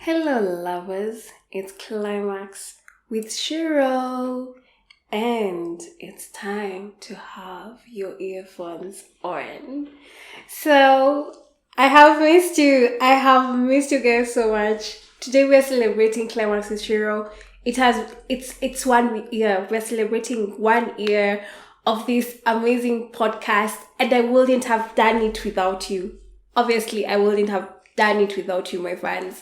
Hello lovers, it's Climax with Shiro and it's time to have your earphones on. So I have missed you guys so much. Today we're celebrating Climax with Shiro. It's 1 year. We're celebrating 1 year of this amazing podcast and I wouldn't have done it without you. Obviously, I wouldn't have done it without you, my fans.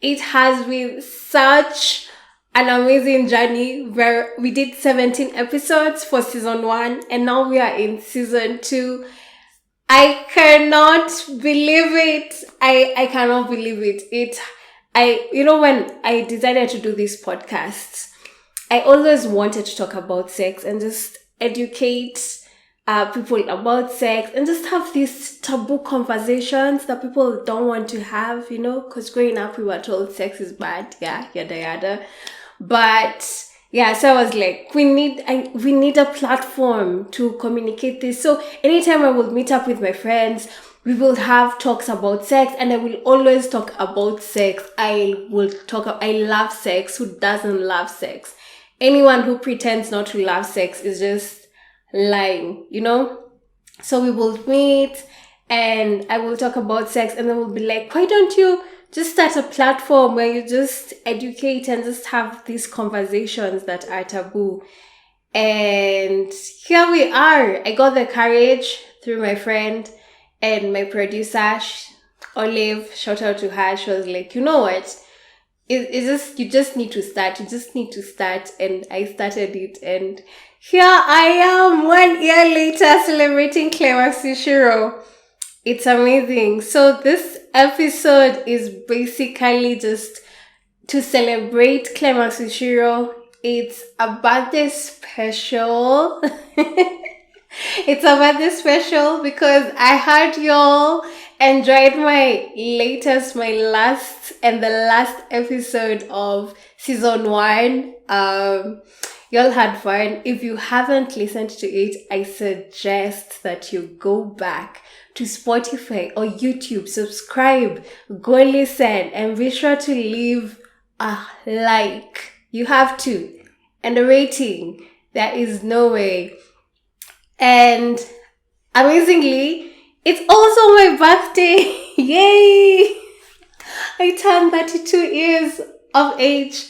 It has been such an amazing journey where we did 17 episodes for season 1 and now we are in season 2. I cannot believe it. I cannot believe it. When I decided to do this podcast, I always wanted to talk about sex and just educate people about sex and just have these taboo conversations that people don't want to have, because growing up we were told sex is bad, yada yada. But yeah, so I was like, we need a platform to communicate this. So anytime I would meet up with my friends, we will have talks about sex and I will always talk about sex. I love sex. Who doesn't love sex? Anyone who pretends not to love sex is just lying, So we will meet and I will talk about sex and then we'll be like, why don't you just start a platform where you just educate and just have these conversations that are taboo? And here we are. I got the courage through my friend and my producer, Olive. Shout out to her. She was like, you know what? You just need to start. And I started it and here I am 1 year later celebrating Climax with Shiro. It's amazing. So this episode is basically just to celebrate Climax with Shiro. It's a birthday special. It's a birthday special because I heard y'all enjoyed my last episode of season 1. Y'all had fun. If you haven't listened to it, I suggest that you go back to Spotify or YouTube, subscribe, go listen, and be sure to leave a like. You have to. And a rating. There is no way. And amazingly, it's also my birthday. Yay! I turned 32 years of age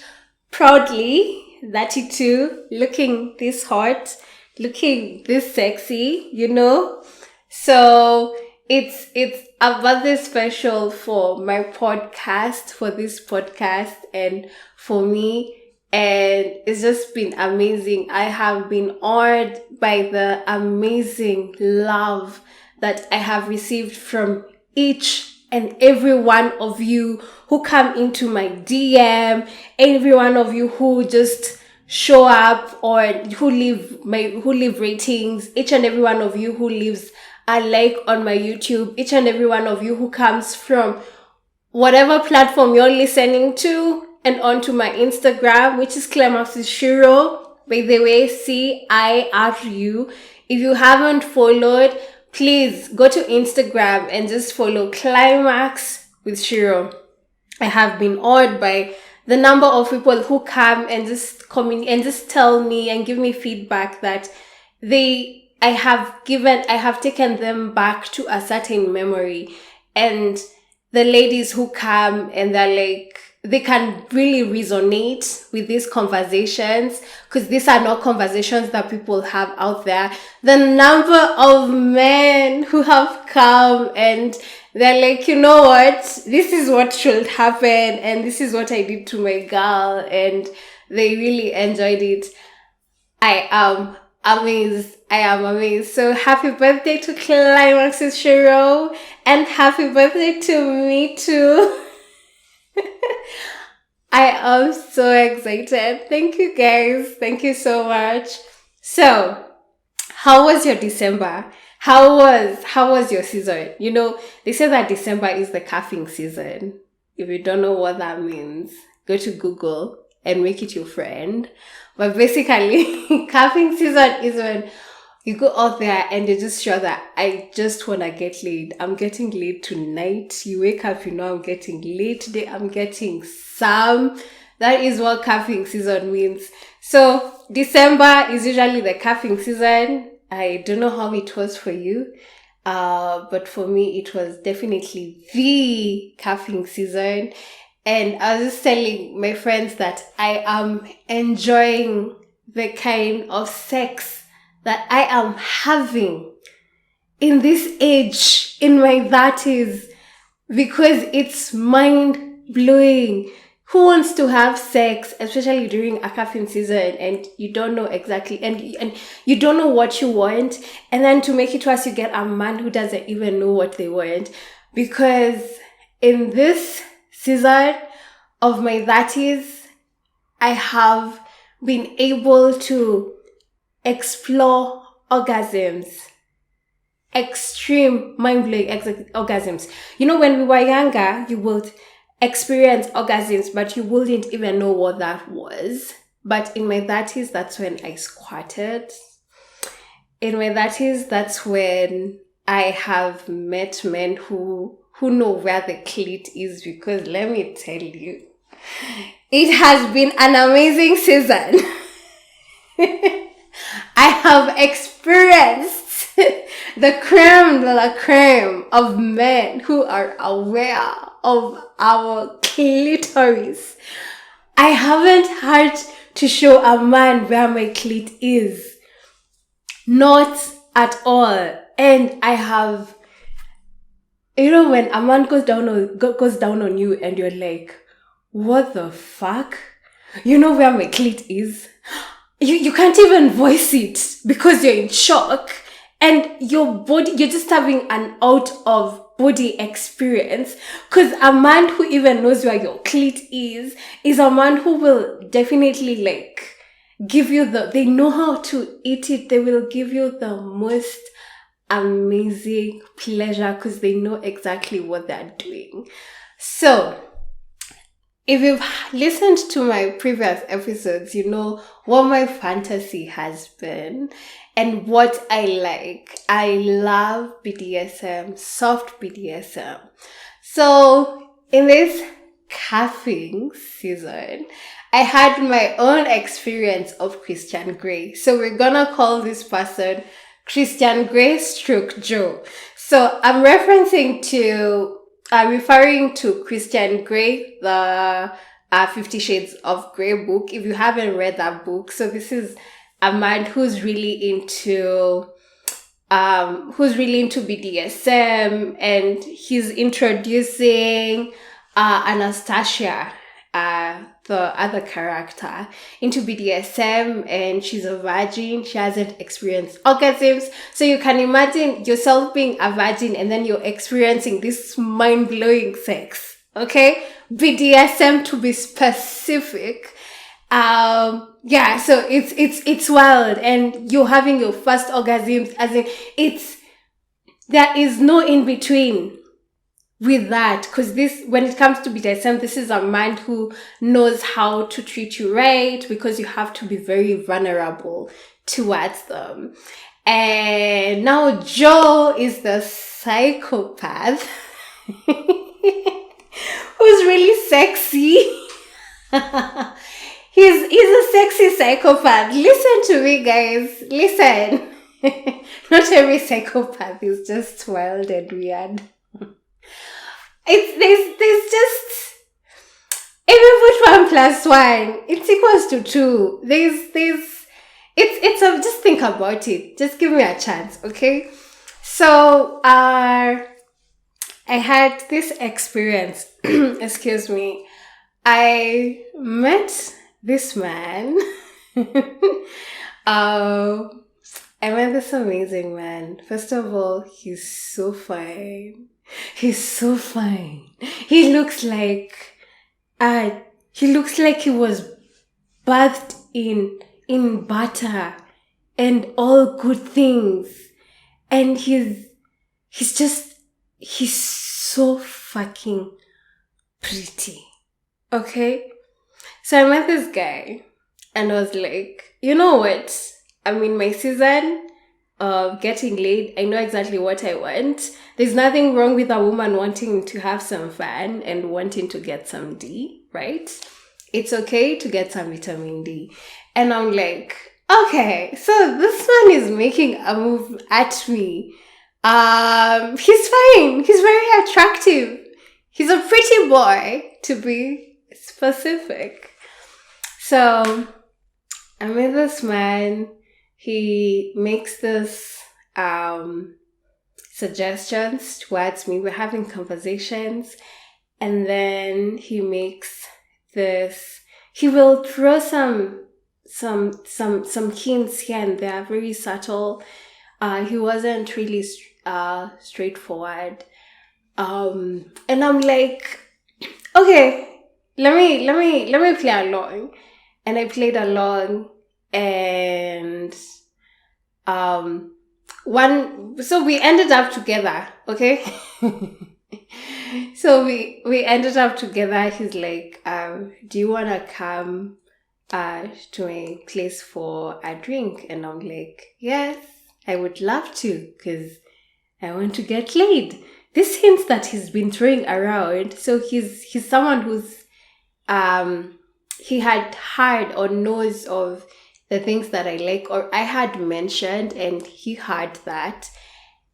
proudly. 32, looking this hot, looking this sexy, So it's a birthday special for my podcast, for this podcast and for me. And it's just been amazing. I have been honored by the amazing love that I have received from each and every one of you who come into my DM, every one of you who just show up or who leave ratings, each and every one of you who leaves a like on my YouTube, each and every one of you who comes from whatever platform you're listening to and onto my Instagram, which is Climax with Shiro. By the way, CIRU. If you haven't followed, please go to Instagram and just follow Climax with Shiro. I have been awed by the number of people who come and just tell me and give me feedback that I have taken them back to a certain memory. And the ladies who come and they're like, they can really resonate with these conversations because these are not conversations that people have out there. The number of men who have come and they're like, you know what, this is what should happen and this is what I did to my girl and they really enjoyed it. I am amazed. So happy birthday to Climax with Shiro and happy birthday to me too. I am so excited. Thank you guys. Thank you so much. So, how was your December? How was your season? They say that December is the cuffing season. If you don't know what that means, go to Google and make it your friend. But basically, cuffing season is when You go out there and you're just sure that I just want to get laid. I'm getting laid tonight. You wake up, you know I'm getting laid today. I'm getting some. That is what cuffing season means. So December is usually the cuffing season. I don't know how it was for you. But for me, it was definitely the cuffing season. And I was just telling my friends that I am enjoying the kind of sex that I am having in this age, in my 30s, because it's mind blowing. Who wants to have sex, especially during a cuffing season, and you don't know exactly, and you don't know what you want, and then to make it worse, you get a man who doesn't even know what they want, because in this season of my 30s, I have been able to explore orgasms, extreme mind-blowing orgasms. You know, when we were younger, you would experience orgasms, but you wouldn't even know what that was. But in my 30s, that's when I squatted. In my 30s, that's when I have met men who know where the clit is, because let me tell you, it has been an amazing season. I have experienced the creme de la creme of men who are aware of our clitoris. I haven't had to show a man where my clit is. Not at all. And I have, you know, when a man goes down on you and you're like, what the fuck? You know where my clit is? You can't even voice it because you're in shock, and your body, you're just having an out of body experience, because a man who even knows where your clit is a man who will definitely like give you they know how to eat it. They will give you the most amazing pleasure because they know exactly what they're doing. So if you've listened to my previous episodes, you know what my fantasy has been and what I like. I love BDSM, soft BDSM. So in this cuffing season, I had my own experience of Christian Grey. So we're gonna call this person Christian Grey / Joe. So I'm referring to Christian Grey, the 50 Shades of Grey book. If you haven't read that book, so this is a man who's really into BDSM, and he's introducing Anastasia, the other character, into BDSM, and she's a virgin. She hasn't experienced orgasms. So you can imagine yourself being a virgin and then you're experiencing this mind-blowing sex. Okay? BDSM to be specific. Yeah, so it's wild, and you're having your first orgasms, as in there is no in between with that, because when it comes to BDSM, this is a man who knows how to treat you right, because you have to be very vulnerable towards them. And now Joe is the psychopath who's really sexy. He's a sexy psychopath. Listen to me, guys. Listen. Not every psychopath is just wild and weird. There's just, if you put 1 + 1, it's equals to 2. Just think about it. Just give me a chance, okay? So, I had this experience. Excuse me. I met this man. I met this amazing man. First of all, he's so fine. He's so fine. He looks like he was bathed in butter and all good things. And he's so fucking pretty. Okay? So I met this guy and I was like, you know what? I'm in my season of getting laid. I know exactly what I want. There's nothing wrong with a woman wanting to have some fun and wanting to get some D, right? It's okay to get some vitamin D. And I'm like, okay, so this man is making a move at me. He's fine. He's very attractive. He's a pretty boy, to be specific. So I met this man. He makes this suggestions towards me. We're having conversations, and then he makes this. He will throw some hints here and there, very subtle. He wasn't really straightforward. And I'm like, okay, let me play along. And I played along, and so we ended up together, okay? So we ended up together. He's like, do you want to come to my place for a drink? And I'm like, yes, I would love to, because I want to get laid. This hints that he's been throwing around. So he's someone who's he had heard or knows of the things that I like, or I had mentioned, and he heard that,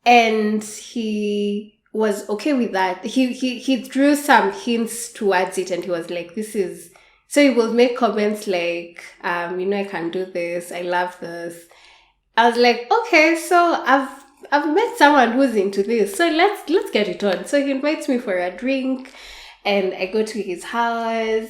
and he was okay with that. He drew some hints towards it, and he was like, this is, so he will make comments like, I can do this, I love this. I was like, okay, so I've met someone who's into this, so let's get it on. So he invites me for a drink, and I go to his house,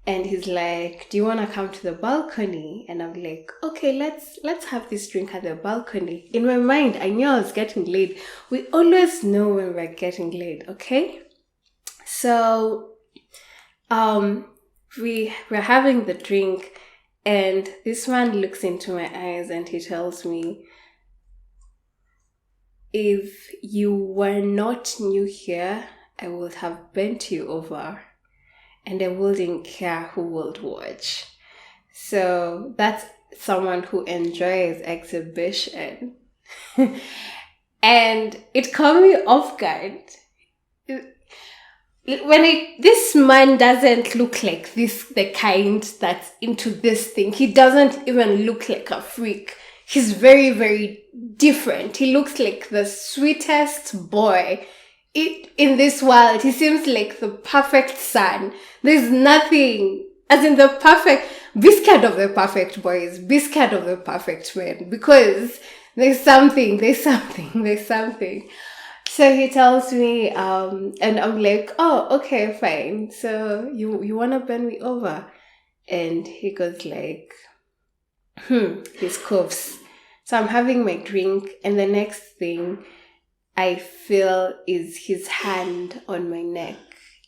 and he's like, do you want to come to the balcony? And I'm like, okay, let's have this drink at the balcony. In my mind, I knew I was getting laid. We always know when we're getting laid, okay? So we're having the drink, and this man looks into my eyes and he tells me, if you were not new here, I would have bent you over, and I wouldn't care who would watch. So that's someone who enjoys exhibition. And it caught me off guard. This man doesn't look like the kind that's into this thing. He doesn't even look like a freak. He's very, very different. He looks like the sweetest boy in this world. He seems like the perfect son. There's nothing, as in the perfect, be scared of the perfect boys, be scared of the perfect men, because there's something. So he tells me, and I'm like, oh, okay, fine. So you want to bend me over? And he goes like, he coughs. So I'm having my drink, and the next thing I feel is his hand on my neck,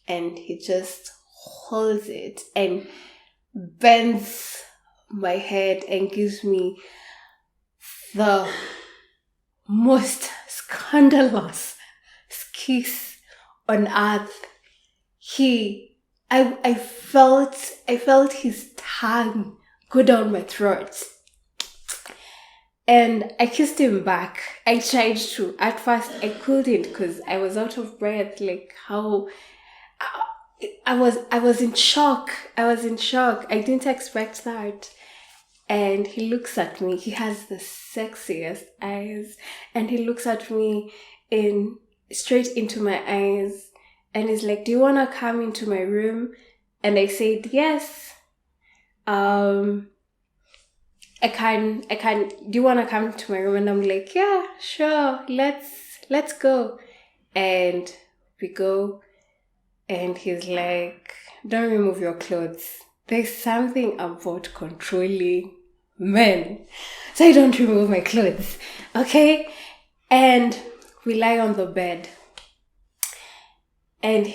and he just holds it and bends my head and gives me the most scandalous kiss on earth. I felt his tongue go down my throat, and I kissed him back. I tried to. At first, I couldn't because I was out of breath. Like how I was in shock. I didn't expect that. And he looks at me. He has the sexiest eyes, and he looks at me straight into my eyes, and he's like, "Do you wanna come into my room?" And I said yes. I can. Do you wanna come to my room? And I'm like, yeah, sure. Let's go. And we go, and he's like, don't remove your clothes. There's something about controlling men, so I don't remove my clothes, okay? And we lie on the bed, and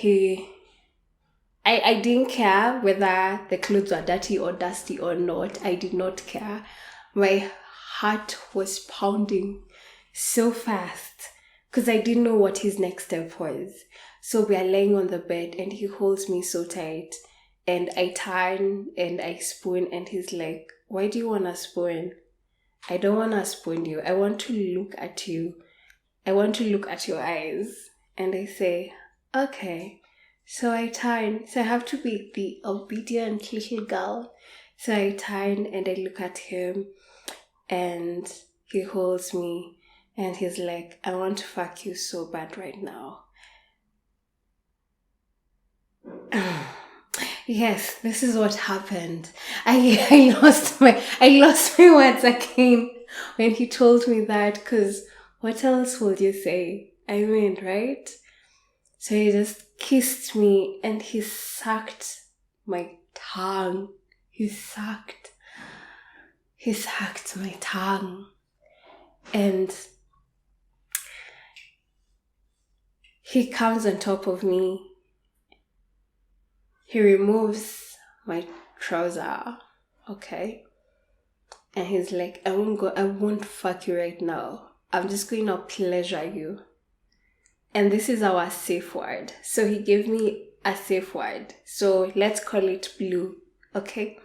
I didn't care whether the clothes were dirty or dusty or not. I did not care. My heart was pounding so fast because I didn't know what his next step was. So we are laying on the bed, and he holds me so tight, and I turn and I spoon, and he's like, why do you want to spoon? I don't want to spoon you. I want to look at you. I want to look at your eyes. And I say, okay. So I turn. So I have to be the obedient little girl. So I turn and I look at him and he holds me and he's like, I want to fuck you so bad right now. Yes, this is what happened. I lost my words again when he told me that, because what else would you say? I mean, right? So he just kissed me and he sucked my tongue. He sucked my tongue. And he comes on top of me. He removes my trouser, okay? And he's like, I won't fuck you right now. I'm just going to pleasure you. And this is our safe word. So he gave me a safe word. So let's call it blue, okay?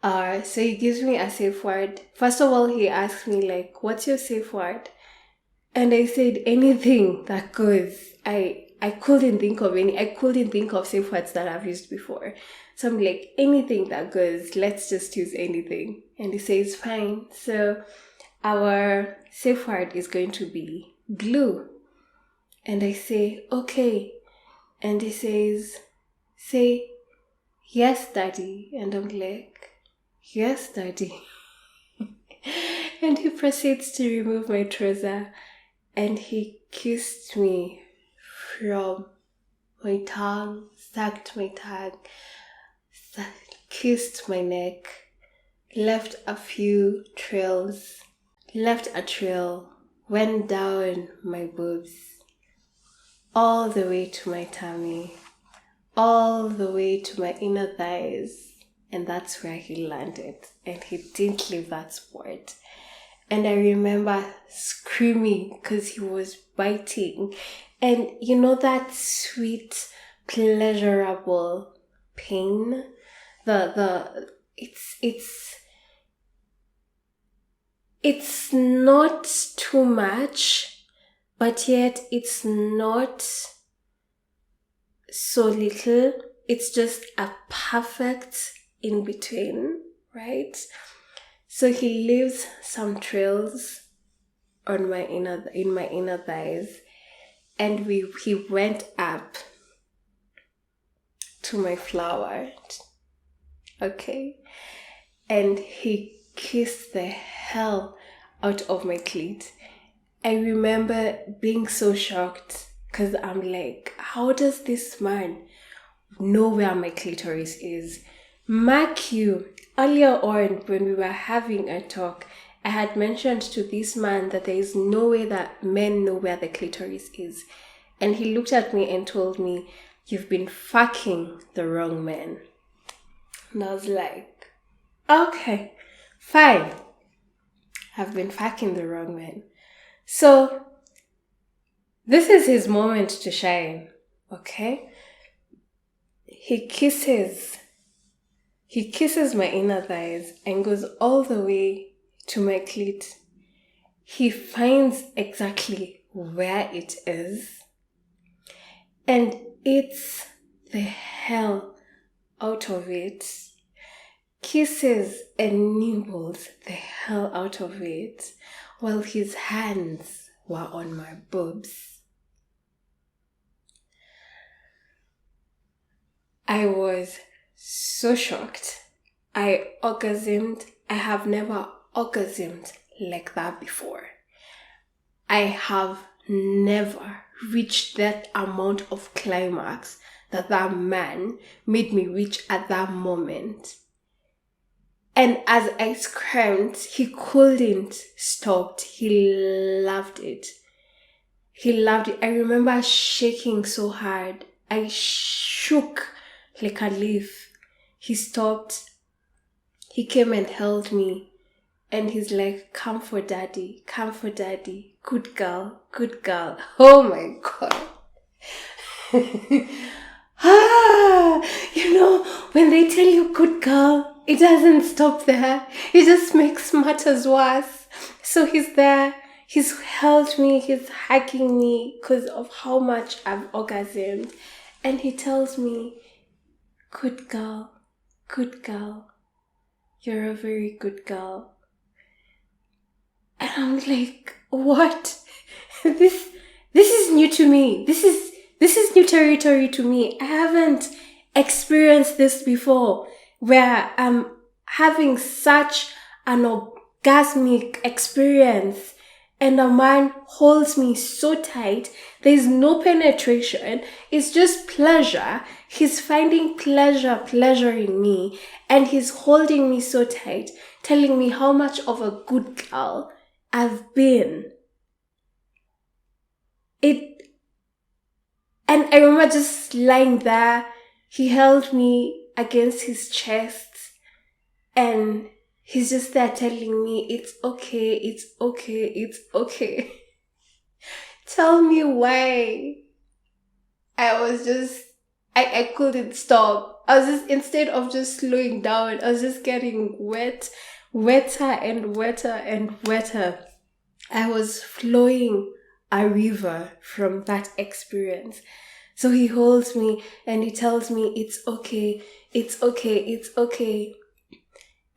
So he gives me a safe word. First of all, he asked me like, what's your safe word? And I said, anything that goes. I couldn't think of safe words that I've used before. So I'm like, anything that goes, let's just use anything. And he says, fine. So our safe word is going to be glue. And I say, okay. And he says, say, yes, daddy. And I'm like, yes, daddy. And he proceeds to remove my trouser. And he kissed me from my tongue, sucked my tongue, kissed my neck, left a trail, went down my boobs, all the way to my tummy, all the way to my inner thighs, and that's where he landed, and he didn't leave that spot. And I remember screaming because he was biting. And you know that sweet, pleasurable pain? It's not too much, but yet it's not so little. It's just a perfect in between, right? So he leaves some trails on in my inner thighs, and he went up to my flower, okay, and he kissed the hell out of my clit. I remember being so shocked because I'm like, how does this man know where my clitoris is? Mark you, earlier on when we were having a talk, I had mentioned to this man that there is no way that men know where the clitoris is. And he looked at me and told me, you've been fucking the wrong man. And I was like, okay, fine. I've been fucking the wrong man. So, this is his moment to shine, okay? He kisses my inner thighs and goes all the way to my clit. He finds exactly where it is and eats the hell out of it. Kisses and nibbles the hell out of it while his hands were on my boobs. I was so shocked. I orgasmed. I have never orgasmed like that before. I have never reached that amount of climax that man made me reach at that moment. And as I screamed, he couldn't stop. He loved it. I remember shaking so hard. I shook like a leaf. He stopped. He came and held me. And he's like, come for daddy. Good girl. Oh my God. You know, when they tell you good girl, it doesn't stop there. It just makes matters worse. So he's there. He's held me. He's hugging me because of how much I've orgasmed. And he tells me, good girl, good girl. You're a very good girl. And I'm like, what? This is new to me. This is new territory to me. I haven't experienced this before, where I'm having such an orgasmic experience and a man holds me so tight. There's no penetration. It's just pleasure. He's finding pleasuring me, and he's holding me so tight, telling me how much of a good girl I've been. And I remember just lying there. He held me against his chest and he's just there telling me, it's okay, it's okay, it's okay. Tell me why. I couldn't stop. I was just, instead of just slowing down, I was just getting wetter and wetter and wetter. I was flowing a river from that experience. So he holds me and he tells me, it's okay, it's okay, it's okay.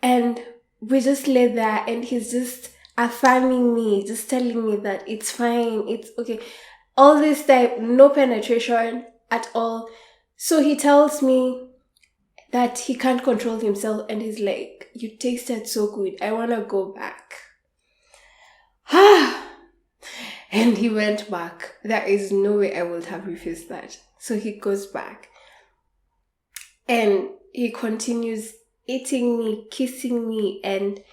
And we just lay there and he's just affirming me, just telling me that it's fine, it's okay. All this time, no penetration at all. So he tells me that he can't control himself and he's like, you tasted so good, I want to go back. And he went back. There is no way I would have refused that. So he goes back. And he continues eating me, kissing me, and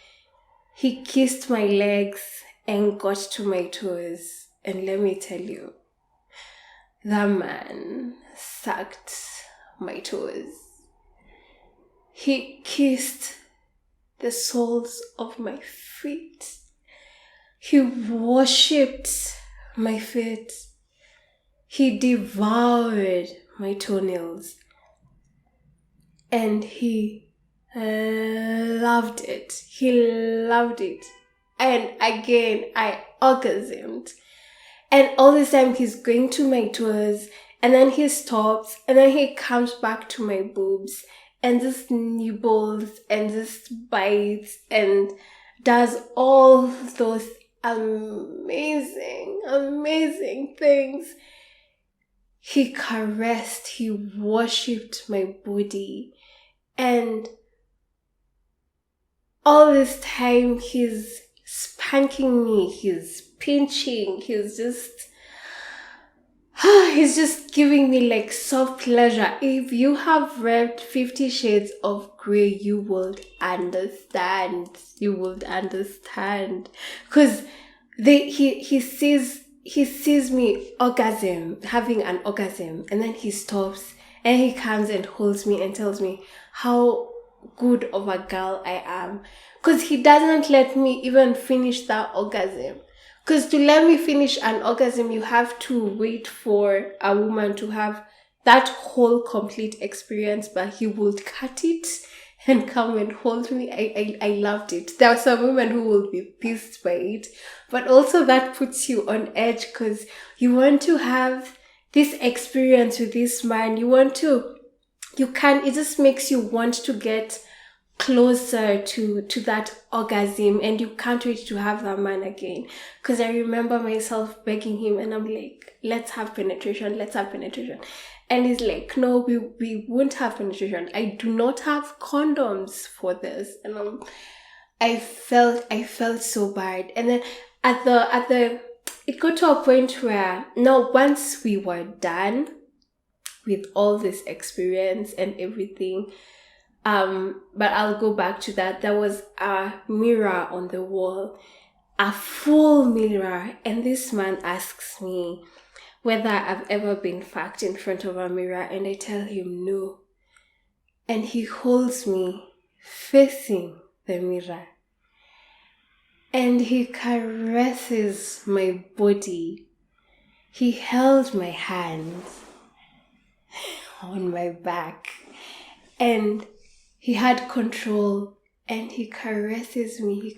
he kissed my legs and got to my toes. And let me tell you, that man sucked my toes. He kissed the soles of my feet. He worshipped my feet. He devoured my toenails. And he loved it. He loved it. And again, I orgasmed. And all this time, he's going to my toes. And then he stops. And then he comes back to my boobs. And just nibbles and just bites. And does all those amazing, amazing things. He caressed, he worshipped my body. And all this time, he's spanking me, he's pinching, he's just giving me like soft pleasure. If you have read 50 Shades of Grey, you would understand. Because he sees me having an orgasm, and then he stops and he comes and holds me and tells me how good of a girl I am. Because he doesn't let me even finish that orgasm. Because to let me finish an orgasm, you have to wait for a woman to have that whole complete experience, but he would cut it and come and hold me. I loved it. There are some women who will be pissed by it, but also that puts you on edge because you want to have this experience with this man. It just makes you want to get closer to that orgasm, and you can't wait to have that man again. Because I remember myself begging him and I'm like, let's have penetration. And he's like, no, we won't have penetration. I do not have condoms for this. And I felt so bad. And then it got to a point where now once we were done with all this experience and everything, but I'll go back to that. There was a mirror on the wall, a full mirror, and this man asks me whether I've ever been fucked in front of a mirror, and I tell him no. And he holds me facing the mirror, and he caresses my body. He held my hands on my back, and He had control, and he caresses me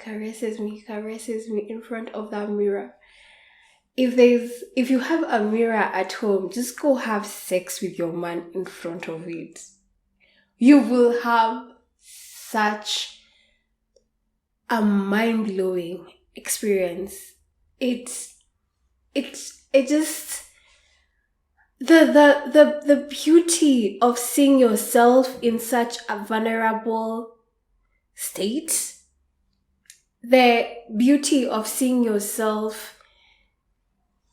in front of that mirror. If you have a mirror at home, just go have sex with your man in front of it. You will have such a mind-blowing experience. It just the beauty of seeing yourself in such a vulnerable state, the beauty of seeing yourself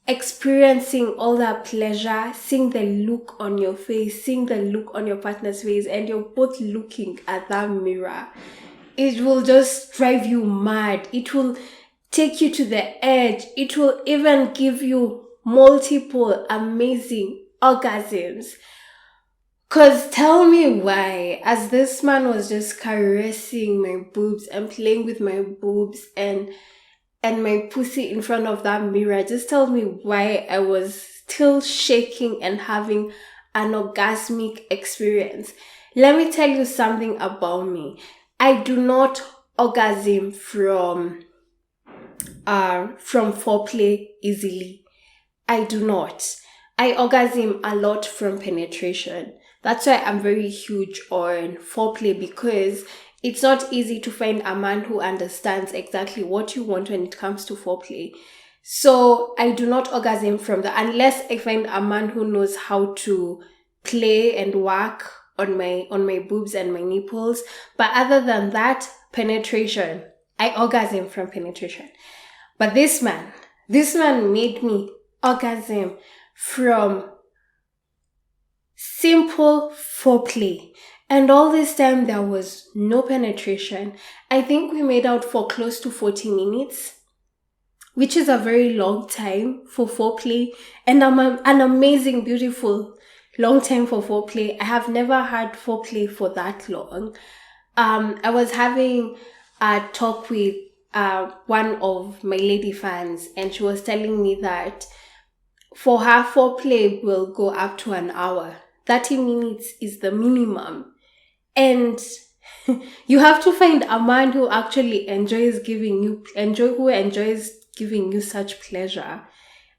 experiencing all that pleasure, seeing the look on your face, seeing the look on your partner's face, and you're both looking at that mirror. It will just drive you mad. It will take you to the edge. It will even give you multiple amazing orgasms. Cause tell me why, as this man was just caressing my boobs and playing with my boobs and my pussy in front of that mirror, just tell me why I was still shaking and having an orgasmic experience. Let me tell you something about me. I do not orgasm from foreplay easily. I do not. I orgasm a lot from penetration. That's why I'm very huge on foreplay, because it's not easy to find a man who understands exactly what you want when it comes to foreplay. So I do not orgasm from that unless I find a man who knows how to play and work on my boobs and my nipples. But other than that, penetration, I orgasm from penetration. But this man made me orgasm from simple foreplay. And all this time there was no penetration. I think we made out for close to 40 minutes, which is a very long time for foreplay, and an amazing, beautiful long time for foreplay. I have never had foreplay for that long. I was having a talk with one of my lady fans, and she was telling me that for her, foreplay will go up to an hour. 30 minutes is the minimum. And you have to find a man who actually enjoys giving you such pleasure.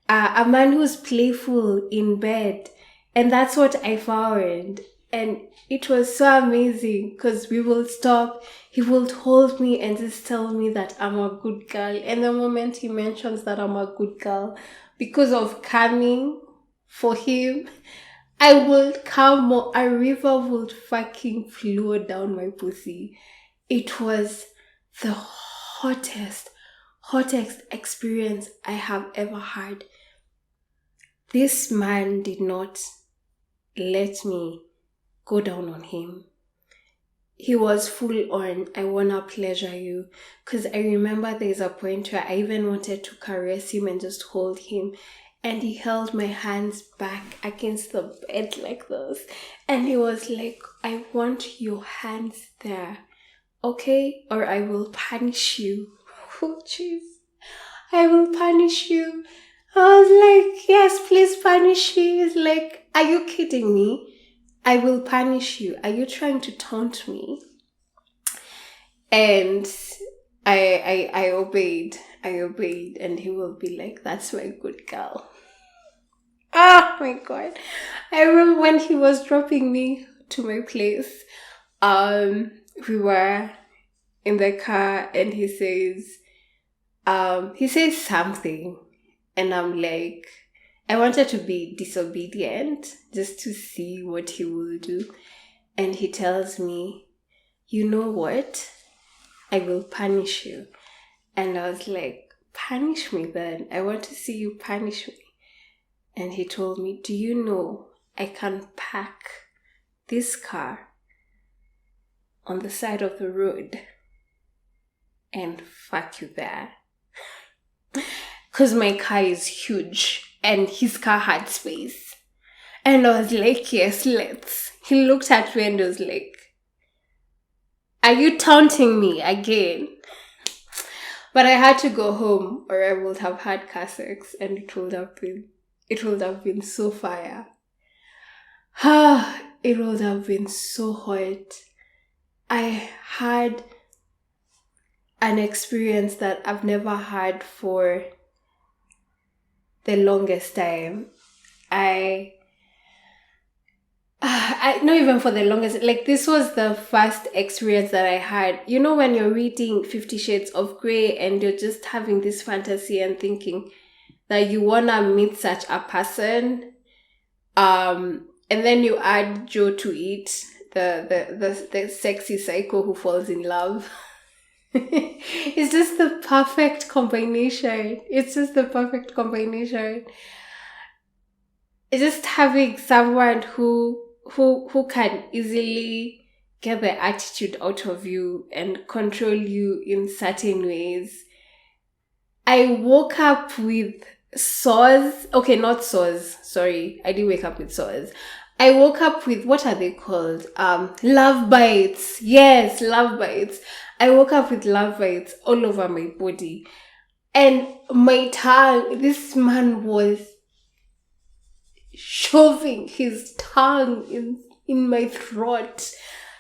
A man who's playful in bed. And that's what I found. And it was so amazing, because we will stop, he will hold me and just tell me that I'm a good girl. And the moment he mentions that I'm a good girl, because of coming for him, I will come more. A river would fucking flow down my pussy. It was the hottest experience I have ever had. This man did not let me go down on him. He was full on, I wanna pleasure you. Because I remember there's a point where I even wanted to caress him and just hold him. And he held my hands back against the bed like this. And he was like, I want your hands there, okay? Or I will punish you. Oh, jeez. I will punish you. I was like, yes, please punish me. He's like, are you kidding me? I will punish you. Are you trying to taunt me? And I obeyed. And he will be like, that's my good girl. Oh my God. I remember when he was dropping me to my place, we were in the car, and he says something, and I'm like, I wanted to be disobedient just to see what he will do. And he tells me, you know what? I will punish you. And I was like, punish me then. I want to see you punish me. And he told me, do you know I can park this car on the side of the road and fuck you there? Because my car is huge and his car had space. And I was like, yes, let's. He looked at me and was like, are you taunting me again? But I had to go home, or I would have had car sex, and it would have been so fire. It would have been so hot. I had an experience that I've never had for the longest time. I not even for the longest, like this was the first experience that I had. You know, when you're reading 50 Shades of Grey and you're just having this fantasy and thinking that you wanna meet such a person, and then you add Joe to it, the sexy psycho who falls in love. It's just the perfect combination. It's just the perfect combination. It's just having someone who can easily get the attitude out of you and control you in certain ways. I woke up with sores. Okay, not sores. Sorry, I didn't wake up with sores. I woke up with, what are they called? Love bites. Yes, love bites. I woke up with love bites all over my body. And my tongue, this man was shoving his tongue in my throat.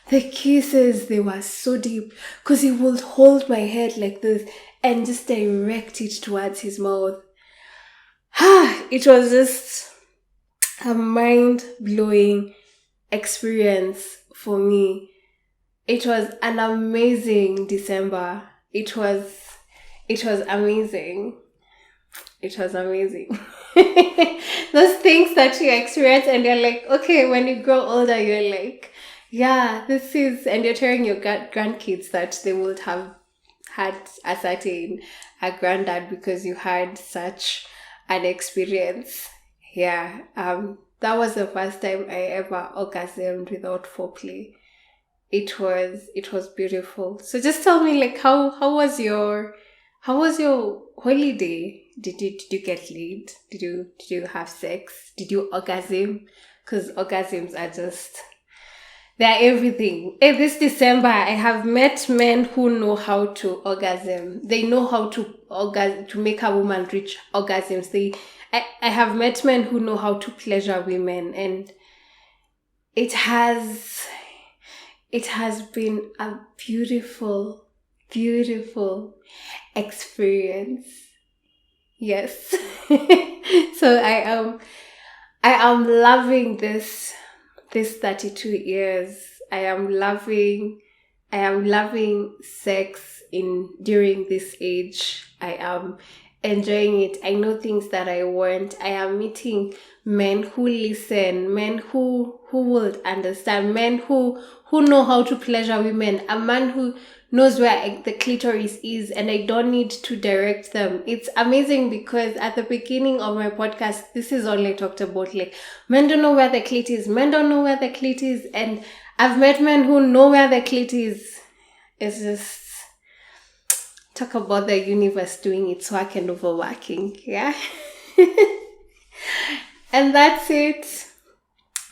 The kisses, they were so deep because he would hold my head like this and just direct it towards his mouth. It was just a mind-blowing experience for me. It was an amazing December. It was amazing. It was amazing. Those things that you experience and you're like, okay, when you grow older, you're like, yeah, this is, and you're telling your grandkids that they would have had a granddad because you had such an experience. Yeah, that was the first time I ever orgasmed without foreplay. It was beautiful. So just tell me, like, how was your holiday? Did you get laid? Did you have sex? Did you orgasm? Because orgasms are just, they're everything. This December, I have met men who know how to orgasm. They know how to make a woman reach orgasms. I have met men who know how to pleasure women, and it has been a beautiful, beautiful experience. Yes. So I am loving this 32 years. I am loving sex during this age. I am enjoying it. I know things that I want. I am meeting men who listen, men who would understand, men who know how to pleasure women, a man who knows where the clitoris is and I don't need to direct them. It's amazing because at the beginning of my podcast, this is all I talked about, like, men don't know where the clit is, men don't know where the clit is, and I've met men who know where the clit is. It's just, talk about the universe doing its work and overworking, yeah? And that's it.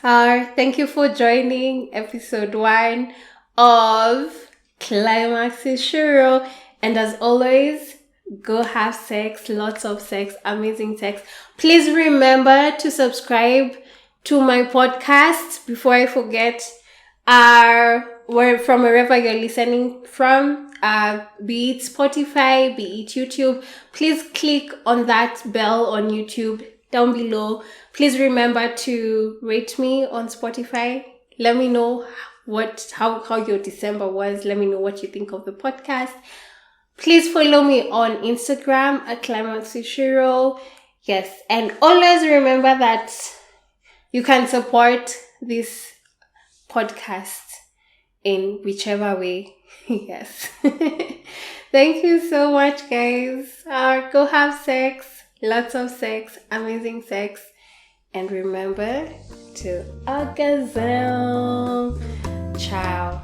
Thank you for joining episode 1 of Climax is Shiro. And as always, go have sex, lots of sex, amazing sex. Please remember to subscribe to my podcast before I forget. From wherever you're listening from, be it Spotify, be it YouTube, please click on that bell on YouTube down below. Please remember to rate me on Spotify. Let me know how your December was. Let me know what you think of the podcast. Please follow me on Instagram at ClimaxWithShiro. Yes, and always remember that you can support this podcast in whichever way. Yes. Thank you so much, guys. Go have sex, lots of sex, amazing sex, and remember to orgasm. Ciao.